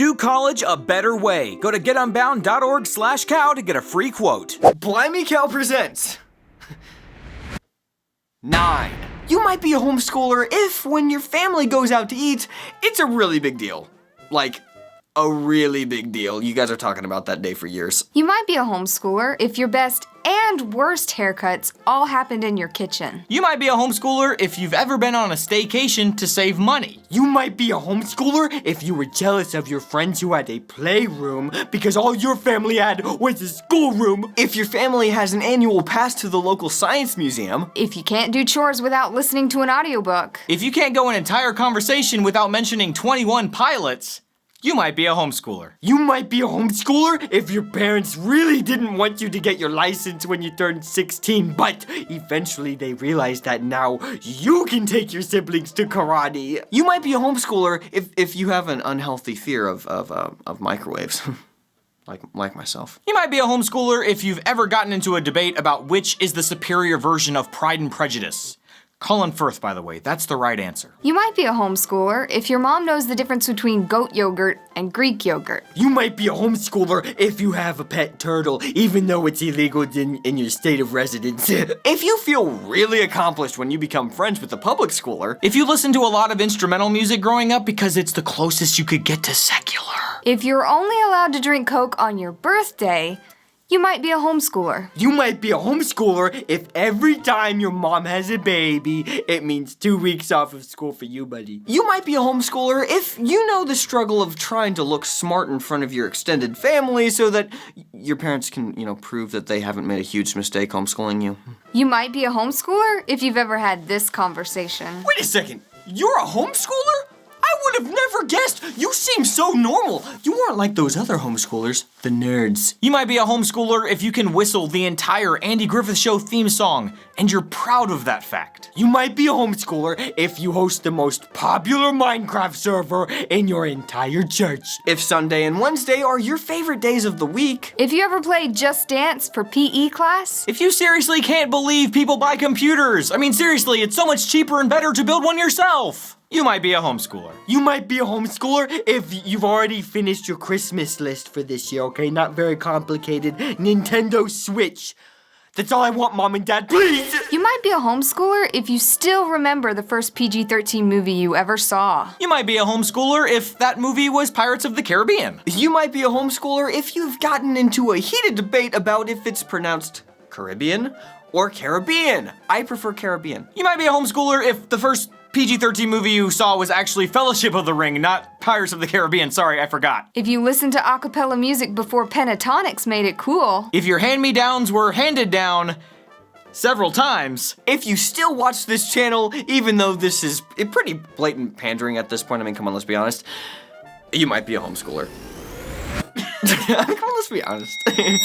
Do college a better way. Go to getunbound.org/cow to get a free quote. Blimey Cow presents 9. You might be a homeschooler if, when your family goes out to eat, it's a really big deal. Like, a really big deal. You guys are talking about that day for years. You might be a homeschooler if your best and worst haircuts all happened in your kitchen. You might be a homeschooler if you've ever been on a staycation to save money. You might be a homeschooler if you were jealous of your friends who had a playroom because all your family had was a schoolroom. If your family has an annual pass to the local science museum. If you can't do chores without listening to an audiobook. If you can't go an entire conversation without mentioning 21 pilots, you might be a homeschooler. You might be a homeschooler if your parents really didn't want you to get your license when you turned 16, but eventually they realized that now you can take your siblings to karate. You might be a homeschooler if you have an unhealthy fear of microwaves. like myself. You might be a homeschooler if you've ever gotten into a debate about which is the superior version of Pride and Prejudice. Colin Firth, by the way, that's the right answer. You might be a homeschooler if your mom knows the difference between goat yogurt and Greek yogurt. You might be a homeschooler if you have a pet turtle, even though it's illegal in your state of residence. If you feel really accomplished when you become friends with a public schooler. If you listen to a lot of instrumental music growing up because it's the closest you could get to secular. If you're only allowed to drink Coke on your birthday, you might be a homeschooler. You might be a homeschooler if every time your mom has a baby, it means 2 weeks off of school for you, buddy. You might be a homeschooler if you know the struggle of trying to look smart in front of your extended family so that your parents can, prove that they haven't made a huge mistake homeschooling you. You might be a homeschooler if you've ever had this conversation. Wait a second, you're a homeschooler? I would have never guessed. You seem so normal. You aren't like those other homeschoolers, the nerds. You might be a homeschooler if you can whistle the entire Andy Griffith Show theme song, and you're proud of that fact. You might be a homeschooler if you host the most popular Minecraft server in your entire church. If Sunday and Wednesday are your favorite days of the week. If you ever played Just Dance for PE class. If you seriously can't believe people buy computers. I mean, seriously, it's so much cheaper and better to build one yourself. You might be a homeschooler. You might be a homeschooler if you've already finished your Christmas list for this year, okay? Not very complicated. Nintendo Switch. That's all I want, Mom and Dad, please! You might be a homeschooler if you still remember the first PG-13 movie you ever saw. You might be a homeschooler if that movie was Pirates of the Caribbean. You might be a homeschooler if you've gotten into a heated debate about if it's pronounced Caribbean or Caribbean. I prefer Caribbean. You might be a homeschooler if the first PG-13 movie you saw was actually Fellowship of the Ring, not Pirates of the Caribbean. Sorry, I forgot. If you listened to a cappella music before pentatonics made it cool. If your hand-me-downs were handed down several times. If you still watch this channel, even though this is pretty blatant pandering at this point, I mean, come on, let's be honest, you might be a homeschooler. Come on, let's be honest.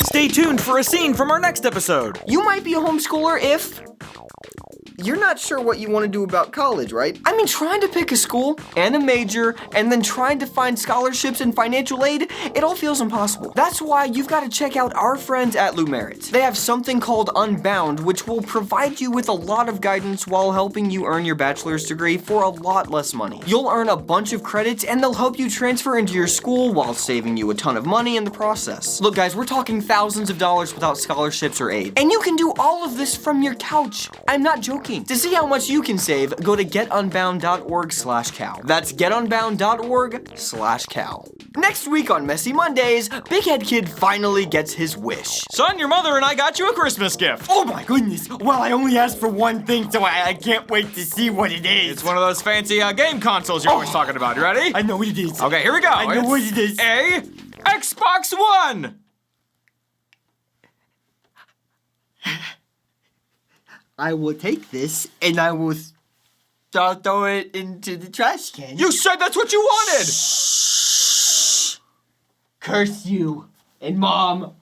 Stay tuned for a scene from our next episode. You might be a homeschooler if you're not sure what you want to do about college, right? I mean, trying to pick a school and a major and then trying to find scholarships and financial aid, it all feels impossible. That's why you've got to check out our friends at Lumerit. They have something called Unbound, which will provide you with a lot of guidance while helping you earn your bachelor's degree for a lot less money. You'll earn a bunch of credits and they'll help you transfer into your school while saving you a ton of money in the process. Look guys, we're talking thousands of dollars without scholarships or aid. And you can do all of this from your couch. I'm not joking. To see how much you can save, go to getunbound.org/cow. That's getunbound.org/cow. Next week on Messy Mondays, Big Head Kid finally gets his wish. Son, your mother and I got you a Christmas gift. Oh my goodness. Well, I only asked for one thing, so I can't wait to see what it is. It's one of those fancy game consoles you're always talking about. You ready? I know what it is. Okay, here we go. I know what it is. A Xbox One. I will take this and I will throw it into the trash can. You said that's what you wanted! Shh. Curse you and Mom.